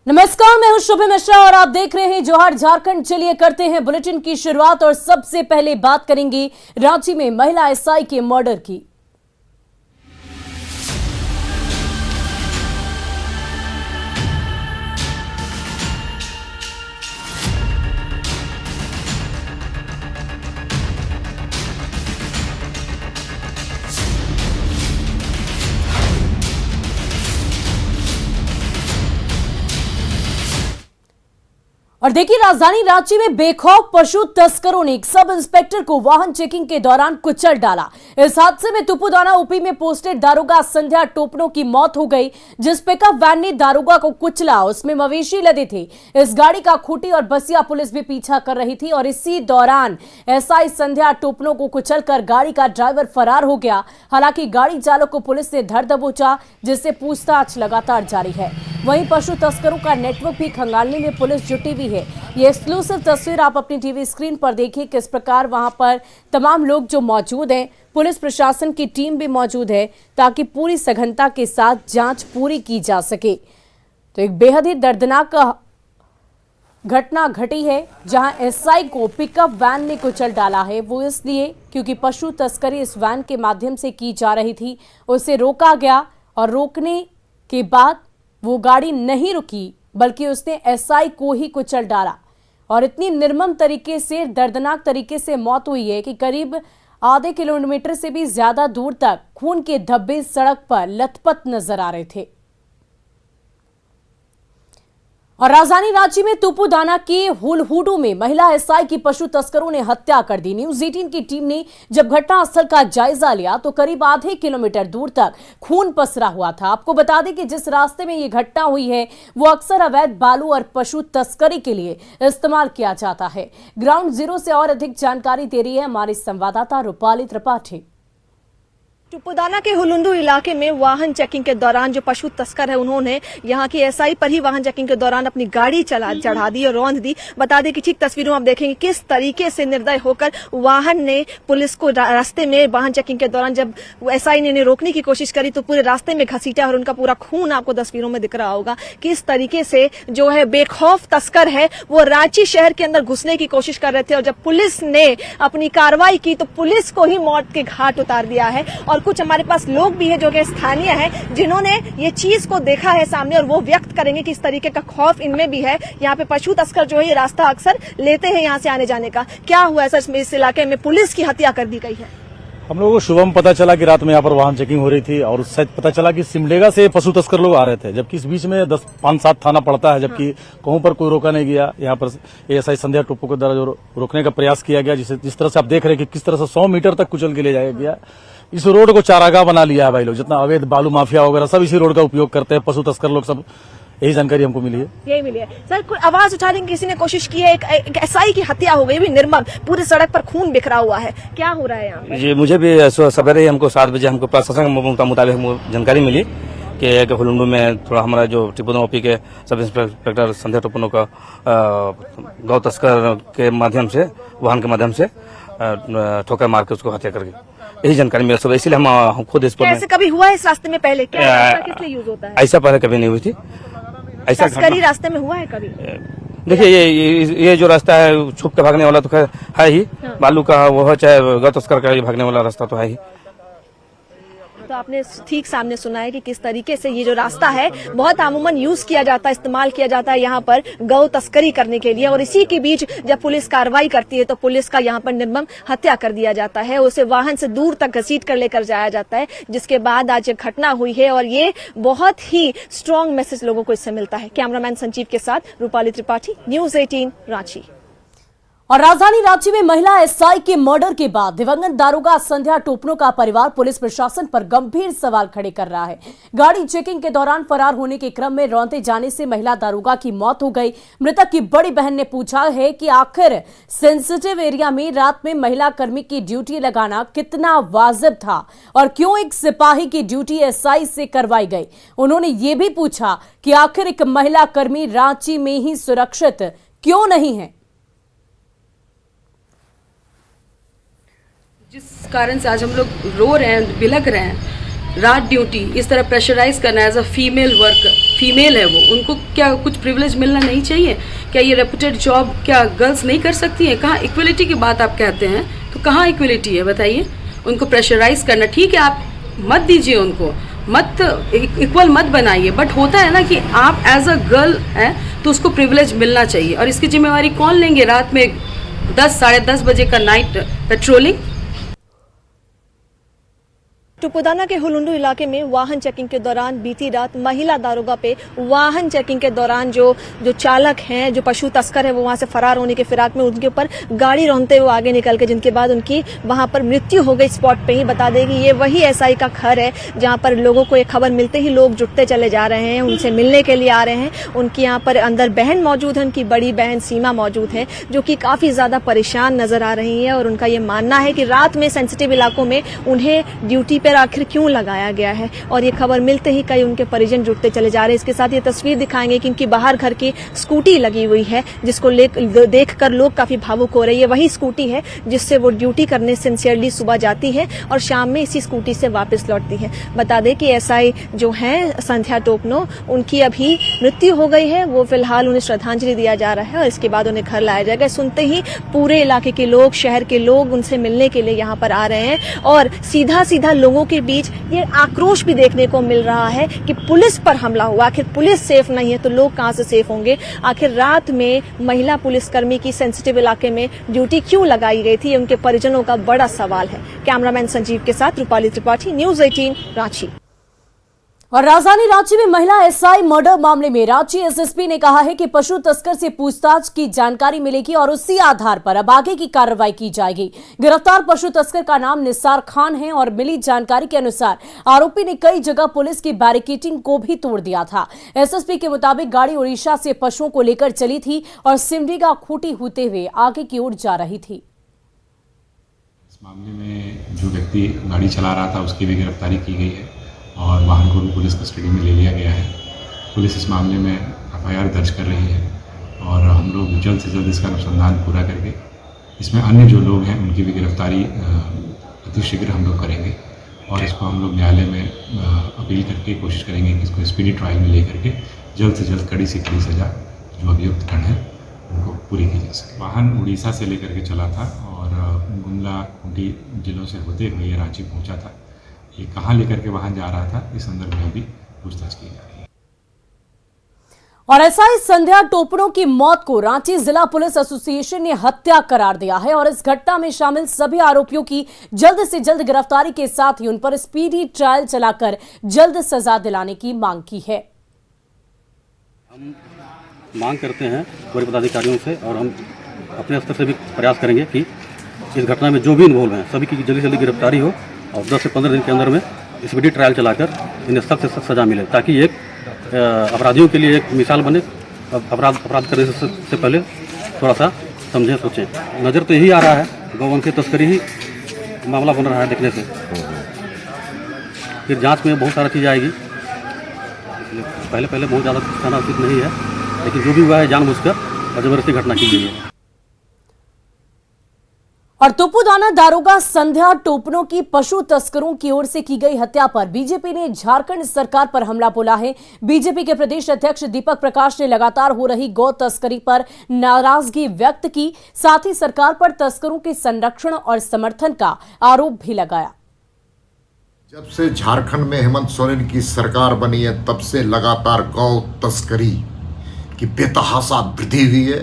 नमस्कार, मैं हूं शुभ मिश्रा और आप देख रहे हैं जोहार झारखंड। चलिए करते हैं बुलेटिन की शुरुआत और सबसे पहले बात करेंगे रांची में महिला एसआई के मर्डर की। और देखिए, राजधानी रांची में बेखौफ पशु तस्करों ने एक सब इंस्पेक्टर को वाहन चेकिंग के दौरान कुचल डाला। इस हादसे में तुपुदाना ओपी में पोस्टेड दारोगा संध्या टोपनो की मौत हो गई। जिस पिकअप वैन ने दारोगा को कुचला, उसमें मवेशी लदे थे। इस गाड़ी का खूंटी और बसिया पुलिस भी पीछा कर रही थी और इसी दौरान एसआई संध्या टोपनो को कुचलकर गाड़ी का ड्राइवर फरार हो गया। हालांकि गाड़ी चालक को पुलिस ने धर दबोचा, जिससे पूछताछ लगातार जारी है। वहीं पशु तस्करों का नेटवर्क भी खंगालने में पुलिस जुटी हुई है। ये एक्सक्लूसिव तस्वीर आप अपनी टीवी स्क्रीन पर देखिए, किस प्रकार वहां पर तमाम लोग जो मौजूद हैं, पुलिस प्रशासन की टीम भी मौजूद है ताकि पूरी सघनता के साथ जांच पूरी की जा सके। तो एक बेहद ही दर्दनाक घटना घटी है जहां एसआई को पिकअप वैन ने कुचल डाला है। वो इसलिए क्योंकि पशु तस्करी इस वैन के माध्यम से की जा रही थी। उसे रोका गया और रोकने के बाद वो गाड़ी नहीं रुकी, बल्कि उसने एसआई को ही कुचल डाला और इतनी निर्मम तरीके से, दर्दनाक तरीके से मौत हुई है कि करीब आधे किलोमीटर से भी ज्यादा दूर तक खून के धब्बे सड़क पर लथपथ नजर आ रहे थे। और राजधानी रांची में तुपुदाना के हुलहुडू में महिला एसआई की पशु तस्करों ने हत्या कर दी। न्यूज 18 की टीम ने जब घटनास्थल का जायजा लिया तो करीब आधे किलोमीटर दूर तक खून पसरा हुआ था। आपको बता दें कि जिस रास्ते में ये घटना हुई है वो अक्सर अवैध बालू और पशु तस्करी के लिए इस्तेमाल किया जाता है। ग्राउंड जीरो से और अधिक जानकारी दे रही है हमारी संवाददाता रूपाली त्रिपाठी। तुपुदाना के हुलुंडू इलाके में वाहन चेकिंग के दौरान जो पशु तस्कर है, उन्होंने यहाँ की एसआई पर ही वाहन चेकिंग के दौरान अपनी गाड़ी चढ़ा दी और रौंद दी। बता दें कि ठीक तस्वीरों आप देखेंगे किस तरीके से निर्दय होकर वाहन ने पुलिस को रास्ते में वाहन चेकिंग के दौरान जब एसआई ने रोकने की कोशिश करी तो पूरे रास्ते में घसीटा और उनका पूरा खून आपको तस्वीरों में दिख रहा होगा। किस तरीके से जो है बेखौफ तस्कर है वो रांची शहर के अंदर घुसने की कोशिश कर रहे थे और जब पुलिस ने अपनी कार्रवाई की तो पुलिस को ही मौत के घाट उतार दिया है। और कुछ हमारे पास लोग भी हैं जो कि स्थानीय हैं, जिन्होंने ये चीज को देखा है सामने और वो व्यक्त करेंगे कि इस तरीके का खौफ इनमें भी है। यहाँ पे पशु तस्कर जो है ये रास्ता अक्सर लेते हैं यहाँ से आने जाने का। क्या हुआ है सर, इस इलाके में पुलिस की हत्या कर दी गई है? हम लोगों को सुबह में पता चला कि रात में यहाँ पर वाहन चेकिंग हो रही थी और उससे पता चला कि सिमडेगा से पशु तस्कर लोग आ रहे थे, जबकि इस बीच में 5-7 थाना पड़ता है, जबकि कहूं पर कोई रोका नहीं गया। यहाँ पर एएसआई संध्या टोपनो के द्वारा जो रोकने का प्रयास किया गया, जिस तरह से आप देख रहे हैं कि किस तरह से 100 मीटर तक कुचल के ले जाया गया। इस रोड को चारागाह बना लिया है भाई लोग, जितना अवैध बालू माफिया वगैरह सब इसी रोड का उपयोग करते हैं, पशु तस्कर लोग सब। यही जानकारी हमको मिली है। यही मिली है सर। कोई आवाज उठाने की किसी ने कोशिश की है? एक एसआई की हत्या हो गई, भी निर्मम, पूरी सड़क पर खून बिखरा हुआ है। क्या हो रहा है यहाँ पे? जी, मुझे भी सवेरे हमको 7 बजे हमको प्रशासन के मुताबिक हमको जानकारी मिली कि हुलुंडू में थोड़ा हमारा जो तुपुदाना ओपी के सब इंस्पेक्टर संध्या टोपनो का गौ तस्कर के माध्यम से, वाहन के माध्यम से ठोकर मार के उसको हत्या कर गई। यही जानकारी मेरे सुबह, इसलिए हम खुद इस पर। ऐसे कभी हुआ है इस रास्ते में पहले? क्या रास्ता किस लिए यूज होता है? ऐसा पहले कभी नहीं हुई थी। ऐसा तस्करी रास्ते में हुआ है कभी? देखिए, ये जो रास्ता है छुप के भागने वाला तो खैर है ही, बालू का वो है, चाहे गौ तस्कर का भागने वाला रास्ता तो है ही। तो आपने ठीक सामने सुना है कि किस तरीके से ये जो रास्ता है बहुत अमूमन यूज किया जाता है, इस्तेमाल किया जाता है यहाँ पर गौ तस्करी करने के लिए। और इसी के बीच जब पुलिस कार्रवाई करती है तो पुलिस का यहाँ पर निर्मम हत्या कर दिया जाता है, उसे वाहन से दूर तक घसीट कर लेकर जाया जाता है, जिसके बाद आज ये घटना हुई है। और ये बहुत ही स्ट्रांग मैसेज लोगों को इससे मिलता है। कैमरामैन संजीव के साथ रूपाली त्रिपाठी, न्यूज 18 रांची। और राजधानी रांची में महिला एसआई के मर्डर के बाद दिवंगत दारोगा संध्या टोपनो का परिवार पुलिस प्रशासन पर गंभीर सवाल खड़े कर रहा है। गाड़ी चेकिंग के दौरान फरार होने के क्रम में रौंदे जाने से महिला दारोगा की मौत हो गई। मृतक की बड़ी बहन ने पूछा है कि आखिर सेंसिटिव एरिया में रात में महिला कर्मी की ड्यूटी लगाना कितना वाजिब था और क्यों एक सिपाही की ड्यूटी एसआई से करवाई गई। उन्होंने ये भी पूछा कि आखिर एक महिला कर्मी रांची में ही सुरक्षित क्यों नहीं है। जिस कारण से आज हम लोग रो रहे हैं, बिलख रहे हैं रात ड्यूटी इस तरह प्रेशराइज करना as a female worker, female है वो, उनको क्या कुछ प्रिविलेज मिलना नहीं चाहिए? क्या ये रेपुटेड जॉब क्या गर्ल्स नहीं कर सकती हैं? कहाँ इक्वलिटी की बात आप कहते हैं, तो कहाँ इक्वलिटी है बताइए? उनको प्रेशराइज करना, ठीक है आप मत दीजिए उनको, मत इक्वल मत बनाइए, बट होता है ना कि आप एज अ गर्ल हैं तो उसको प्रिविलेज मिलना चाहिए। और इसकी जिम्मेवारी कौन लेंगे? रात में 10 साढ़े 10 बजे का नाइट पेट्रोलिंग। टुपुदाना के हुलुंडू इलाके में वाहन चेकिंग के दौरान बीती रात महिला दारोगा पे वाहन चेकिंग के दौरान जो चालक हैं, जो पशु तस्कर है, वो वहां से फरार होने के फिराक में उनके ऊपर गाड़ी रौंदते हुए आगे निकल के, जिनके बाद उनकी वहां पर मृत्यु हो गई स्पॉट पे ही। बता दें कि ये वही एसआई का घर है जहां पर लोगों को एक खबर मिलते ही लोग जुटते चले जा रहे हैं, उनसे मिलने के लिए आ रहे हैं। उनकी यहाँ पर अंदर बहन मौजूद है, उनकी बड़ी बहन सीमा मौजूद है, जो कि काफी ज्यादा परेशान नजर आ रही है। और उनका ये मानना है कि रात में सेंसिटिव इलाकों में उन्हें ड्यूटी पर आखिर क्यों लगाया गया है। और ये खबर मिलते ही कई उनके परिजन जुटते चले जा रहे हैं। इसके साथ ये तस्वीर दिखाएंगे कि इनकी बाहर घर की स्कूटी लगी हुई है, जिसको देखकर लोग काफी भावुक हो रहे हैं। ये वही स्कूटी है जिससे वो ड्यूटी करने सिंसियरली सुबह जाती है और शाम में इसी स्कूटी से वापस लौटती है। बता दें कि एसआई जो है संध्या टोपनो, उनकी अभी मृत्यु हो गई है। वो फिलहाल उन्हें श्रद्धांजलि दिया जा रहा है और इसके बाद उन्हें घर लाया जाएगा। सुनते ही पूरे इलाके के लोग, शहर के लोग उनसे मिलने के लिए यहाँ पर आ रहे हैं। और सीधा सीधा लोगों के बीच ये आक्रोश भी देखने को मिल रहा है कि पुलिस पर हमला हुआ। आखिर पुलिस सेफ नहीं है तो लोग कहां से सेफ होंगे? आखिर रात में महिला पुलिसकर्मी की सेंसिटिव इलाके में ड्यूटी क्यों लगाई गई थी? उनके परिजनों का बड़ा सवाल है। कैमरामैन संजीव के साथ रूपाली त्रिपाठी, न्यूज़ 18 रांची। और राजधानी रांची में महिला एसआई मर्डर मामले में रांची एसएसपी ने कहा है कि पशु तस्कर से पूछताछ की जानकारी मिलेगी और उसी आधार पर अब आगे की कार्रवाई की जाएगी। गिरफ्तार पशु तस्कर का नाम निसार खान है और मिली जानकारी के अनुसार आरोपी ने कई जगह पुलिस की बैरिकेडिंग को भी तोड़ दिया था। एसएसपी के मुताबिक गाड़ी उड़ीसा से पशुओं को लेकर चली थी और सिमडेगा खूंटी होते हुए आगे की ओर जा रही थी। इस मामले में जो व्यक्ति गाड़ी चला रहा था उसकी भी गिरफ्तारी की गई है और वाहन को भी पुलिस कस्टडी में ले लिया गया है। पुलिस इस मामले में एफआईआर दर्ज कर रही है और हम लोग जल्द से जल्द इसका अनुसंधान पूरा करके इसमें अन्य जो लोग हैं उनकी भी गिरफ्तारी अतिशीघ्र हम लोग करेंगे और इसको हम लोग न्यायालय में अपील करके कोशिश करेंगे कि इसको स्पीडी ट्रायल में लेकर के जल्द से जल्द कड़ी से कड़ी सजा जो अभियुक्त गण है उनको पूरी की जा सके। वाहन उड़ीसा से लेकर के चला था और गुमला खूंटी जिलों से होते हुए ये रांची पहुँचा था। ये कहाँ लेकर के वाहन जा रहा था, इस संदर्भ में अभी पूछताछ की जा रही है। और एसआई संध्या टोपनो की मौत को रांची जिला पुलिस एसोसिएशन ने हत्या करार दिया है और इस घटना में शामिल सभी आरोपियों की जल्द से जल्द गिरफ्तारी के साथ ही उन पर स्पीडी ट्रायल चलाकर जल्द सजा दिलाने की मांग की है। हम मांग करते हैं पूरे पदाधिकारियों से और हम अपने स्तर से भी प्रयास करेंगे कि इस घटना में जो भी इन्वॉल्व हैं सभी की जल्दी से जल्दी गिरफ्तारी हो और 10 से 15 दिन के अंदर में स्पीडी ट्रायल चलाकर इन्हें सख्त से सख्त सजा मिले, ताकि एक अपराधियों के लिए एक मिसाल बने। अपराध करने से पहले थोड़ा सा समझें, सोचें। नज़र तो यही आ रहा है गौवंश तस्करी ही मामला बन रहा है देखने से। फिर जांच में बहुत सारा चीज़ आएगी, पहले बहुत ज़्यादा कहना उचित नहीं है, लेकिन जो भी हुआ है जानबूझकर और जबरदस्ती घटना की गई है। और तुपुदाना दारोगा संध्या टोपनो की पशु तस्करों की ओर से की गई हत्या पर बीजेपी ने झारखंड सरकार पर हमला बोला है। बीजेपी के प्रदेश अध्यक्ष दीपक प्रकाश ने लगातार हो रही गौ तस्करी पर नाराजगी व्यक्त की, साथ ही सरकार पर तस्करों के संरक्षण और समर्थन का आरोप भी लगाया। जब से झारखंड में हेमंत सोरेन की सरकार बनी है तब से लगातार गौ तस्करी की बेतहाशा वृद्धि हुई है।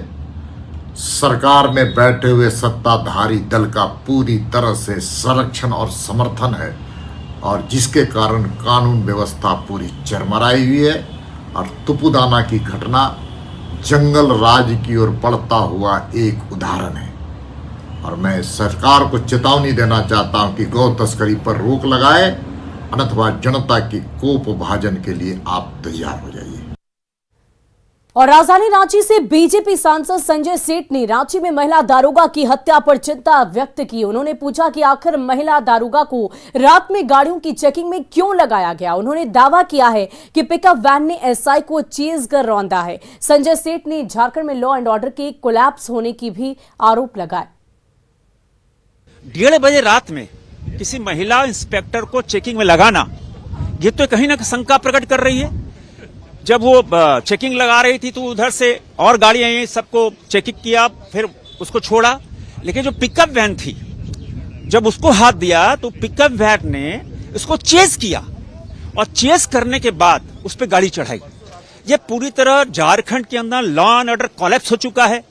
सरकार में बैठे हुए सत्ताधारी दल का पूरी तरह से संरक्षण और समर्थन है और जिसके कारण कानून व्यवस्था पूरी चरमराई हुई है और तुपुदाना की घटना जंगल राज की ओर बढ़ता हुआ एक उदाहरण है। और मैं सरकार को चेतावनी देना चाहता हूं कि गौ तस्करी पर रोक लगाए, अन्यथा जनता की कोप भाजन के लिए आप तैयार हो जाइए। और राजधानी रांची से बीजेपी सांसद संजय सेठ ने रांची में महिला दारोगा की हत्या पर चिंता व्यक्त की। उन्होंने पूछा कि आखिर महिला दारोगा को रात में गाड़ियों की चेकिंग में क्यों लगाया गया। उन्होंने दावा किया है कि पिकअप वैन ने एसआई को चेज कर रौंदा है। संजय सेठ ने झारखंड में लॉ एंड ऑर्डर के कोलैप्स होने की भी आरोप लगाए। 1:30 बजे रात में किसी महिला इंस्पेक्टर को चेकिंग में लगाना ये तो कहीं ना शंका प्रकट कर रही है। जब वो चेकिंग लगा रही थी तो उधर से और गाड़ियां आई, सबको चेकिंग किया, फिर उसको छोड़ा। लेकिन जो पिकअप वैन थी, जब उसको हाथ दिया तो पिकअप वैन ने उसको चेस किया और चेस करने के बाद उस पर गाड़ी चढ़ाई। ये पूरी तरह झारखंड के अंदर लॉ एंड ऑर्डर कोलैप्स हो चुका है।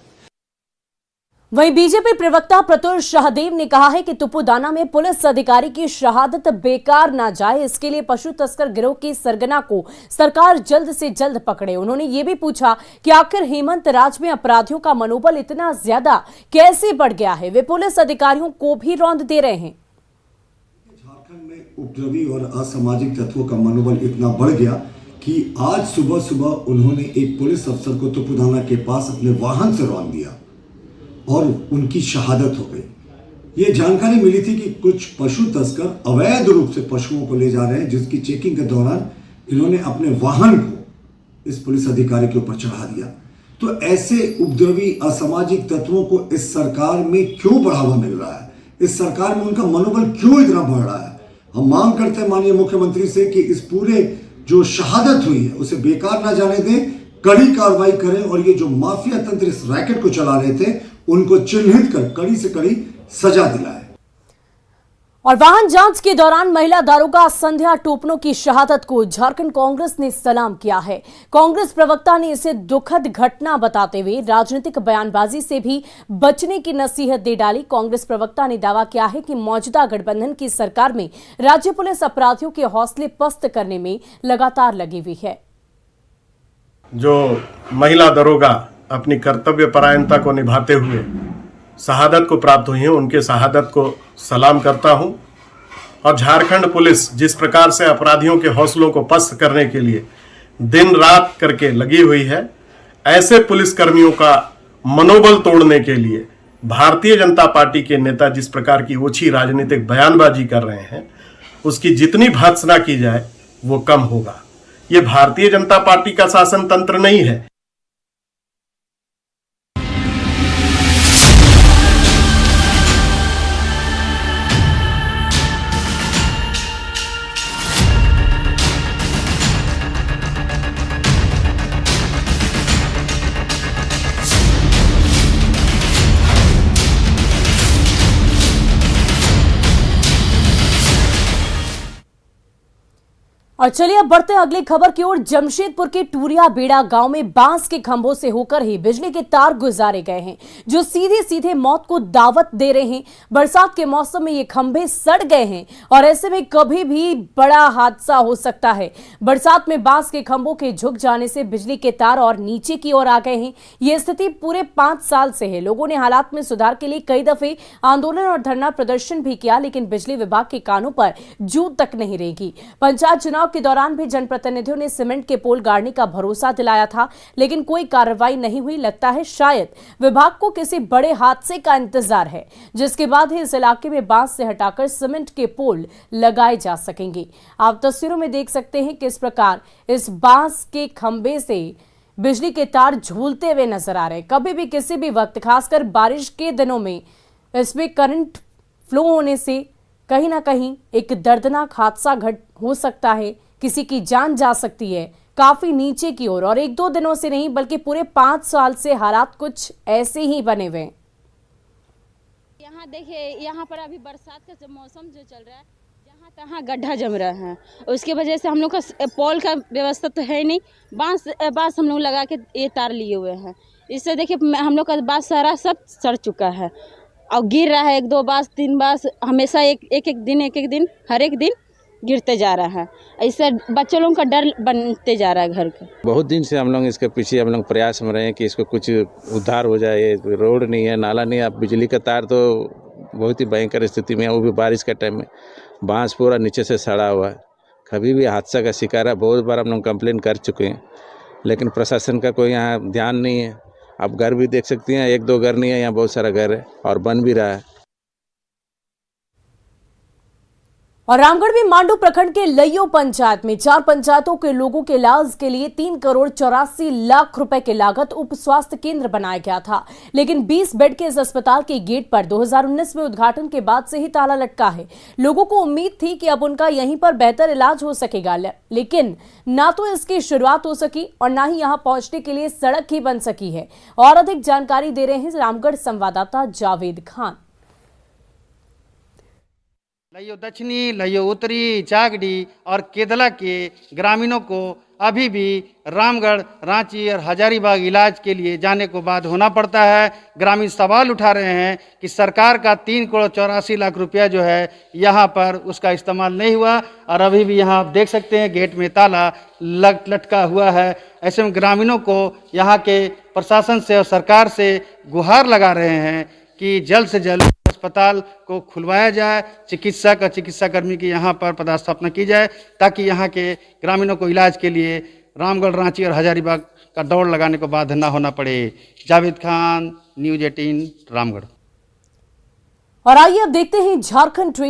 वहीं बीजेपी प्रवक्ता प्रतुल शाहदेव ने कहा है कि तुपुदाना में पुलिस अधिकारी की शहादत बेकार ना जाए, इसके लिए पशु तस्कर गिरोह की सरगना को सरकार जल्द से जल्द पकड़े। उन्होंने ये भी पूछा कि आखिर हेमंत राज में अपराधियों का मनोबल इतना ज्यादा कैसे बढ़ गया है, वे पुलिस अधिकारियों को भी रौंद दे रहे हैं। झारखंड में उपद्रवी और असामाजिक तत्वों का मनोबल इतना बढ़ गया कि आज सुबह सुबह उन्होंने एक पुलिस अफसर को तुपुदाना के पास अपने वाहन से रौंद दिया और उनकी शहादत हो गई। ये जानकारी मिली थी कि कुछ पशु तस्कर अवैध रूप से पशुओं को ले जा रहे हैं, जिसकी चेकिंग के दौरान इन्होंने अपने वाहन को इस पुलिस अधिकारी के ऊपर चढ़ा दिया। तो ऐसे उपद्रवी असामाजिक तत्वों को इस सरकार में क्यों बढ़ावा मिल रहा है, इस सरकार में उनका मनोबल क्यों इतना बढ़ रहा है? हम मांग करते हैं माननीय मुख्यमंत्री से कि इस पूरे जो शहादत हुई है उसे बेकार ना जाने दें, कड़ी कार्रवाई करें और ये जो माफिया तंत्र इस रैकेट को चला रहे थे उनको चिन्हित कर कड़ी से कड़ी सजा दिलाए। और वाहन जांच के दौरान महिला दारोगा संध्या टोपनो की शहादत को झारखंड कांग्रेस ने सलाम किया है। कांग्रेस प्रवक्ता ने इसे दुखद घटना बताते हुए राजनीतिक बयानबाजी से भी बचने की नसीहत दे डाली। कांग्रेस प्रवक्ता ने दावा किया है कि मौजूदा गठबंधन की सरकार में राज्य पुलिस अपराधियों के हौसले पस्त करने में लगातार लगी हुई है। जो महिला दरोगा अपनी कर्तव्य परायणता को निभाते हुए शहादत को प्राप्त हुई हैं, उनके शहादत को सलाम करता हूं। और झारखंड पुलिस जिस प्रकार से अपराधियों के हौसलों को पस्त करने के लिए दिन रात करके लगी हुई है, ऐसे पुलिस कर्मियों का मनोबल तोड़ने के लिए भारतीय जनता पार्टी के नेता जिस प्रकार की ओछी राजनीतिक बयानबाजी कर रहे हैं, उसकी जितनी भर्त्सना की जाए वो कम होगा। ये भारतीय जनता पार्टी का शासन तंत्र नहीं है। और चलिए अब बढ़ते हैं अगली खबर की ओर। जमशेदपुर के टूरिया बेड़ा गांव में बांस के खंभों से होकर ही बिजली के तार गुजारे गए हैं, जो सीधे सीधे मौत को दावत दे रहे हैं। बरसात के मौसम में ये खंभे सड़ गए हैं और ऐसे में कभी भी बड़ा हादसा हो सकता है। बरसात में बांस के खंभों के झुक जाने से बिजली के तार और नीचे की ओर आ गए हैं। ये स्थिति पूरे 5 साल से है। लोगों ने हालात में सुधार के लिए कई दफे आंदोलन और धरना प्रदर्शन भी किया, लेकिन बिजली विभाग के कानों पर जू तक नहीं रेंगी। पंचायत चुनाव के दौरान भी जनप्रतिनिधियों ने सीमेंट के पोल गाड़ने का भरोसा दिलाया था, लेकिन कोई कार्रवाई नहीं हुई। लगता है शायद विभाग को किसी बड़े हादसे का इंतजार है, जिसके बाद ही इस इलाके में बांस से हटाकर सीमेंट के पोल लगाए जा सकेंगे। आप तस्वीरों में देख सकते हैं किस प्रकार इस बांस के खंभे से बिजली के तार झूलते हुए नजर आ रहे हैं। कभी भी किसी भी वक्त, खासकर बारिश के दिनों में, इसमें करंट फ्लो होने से कहीं ना कहीं एक दर्दनाक हादसा हो सकता है, किसी की जान जा सकती है काफी नीचे की ओर। और 1-2 दिनों से नहीं बल्कि पूरे 5 साल से हालात कुछ ऐसे ही बने हुए हैं। यहाँ देखिए, यहाँ पर अभी बरसात का मौसम जो चल रहा है, जहाँ तहाँ गड्ढा जम रहा है। उसकी वजह से हम लोग का पोल का व्यवस्था तो है नहीं, बांस हम लोग लगा के ये तार लिए हुए हैं। इससे देखिए हम लोग का बांस सारा सब सड़ चुका है और गिर रहा है। 1-2 बांस 3 बांस हमेशा एक दिन हर एक दिन गिरते जा रहा है। इससे बच्चों लोगों का डर बनते जा रहा है घर का। बहुत दिन से हम लोग इसके पीछे प्रयास में रहे हैं कि इसको कुछ उद्धार हो जाए। रोड नहीं है, नाला नहीं है, अब बिजली का तार तो बहुत ही भयंकर स्थिति में है, वो भी बारिश के टाइम में। बांस पूरा नीचे से सड़ा हुआ है, कभी भी हादसा का शिकार है। बहुत बार हम लोग कंप्लेन कर चुके हैं, लेकिन प्रशासन का कोई यहाँ ध्यान नहीं है। आप घर भी देख सकती हैं, 1-2 घर नहीं है, यहाँ बहुत सारा घर है और बन भी रहा है। और रामगढ़ में मांडू प्रखंड के लइयो पंचायत में 4 पंचायतों के लोगों के इलाज के लिए 3,84,00,000 रुपए के लागत उप स्वास्थ्य केंद्र बनाया गया था, लेकिन 20 बेड के इस अस्पताल के गेट पर 2019 में उद्घाटन के बाद से ही ताला लटका है। लोगों को उम्मीद थी कि अब उनका यहीं पर बेहतर इलाज हो सकेगा, लेकिन ना तो इसकी शुरुआत हो सकी और ना ही यहां पहुंचने के लिए सड़क ही बन सकी है। और अधिक जानकारी दे रहे हैं रामगढ़ संवाददाता जावेद खान। लइयो दक्षिणी, लइयो उत्तरी, चागडी और केदला के ग्रामीणों को अभी भी रामगढ़, रांची और हजारीबाग इलाज के लिए जाने को बाद होना पड़ता है। ग्रामीण सवाल उठा रहे हैं कि सरकार का 3,84,00,000 रुपया जो है यहाँ पर उसका इस्तेमाल नहीं हुआ और अभी भी यहाँ आप देख सकते हैं गेट में ताला लटका हुआ है। ऐसे में ग्रामीणों को यहाँ के प्रशासन से और सरकार से गुहार लगा रहे हैं कि जल्द से जल्द अस्पताल को खुलवाया जाए, चिकित्सक और चिकित्साकर्मी की यहाँ पर पदस्थापना की जाए ताकि यहाँ के ग्रामीणों को इलाज के लिए रामगढ़, रांची और हजारीबाग का दौड़ लगाने को बाध्य न होना पड़े। जावेद खान, न्यूज़ 18 रामगढ़। और आइए अब देखते हैं झारखंड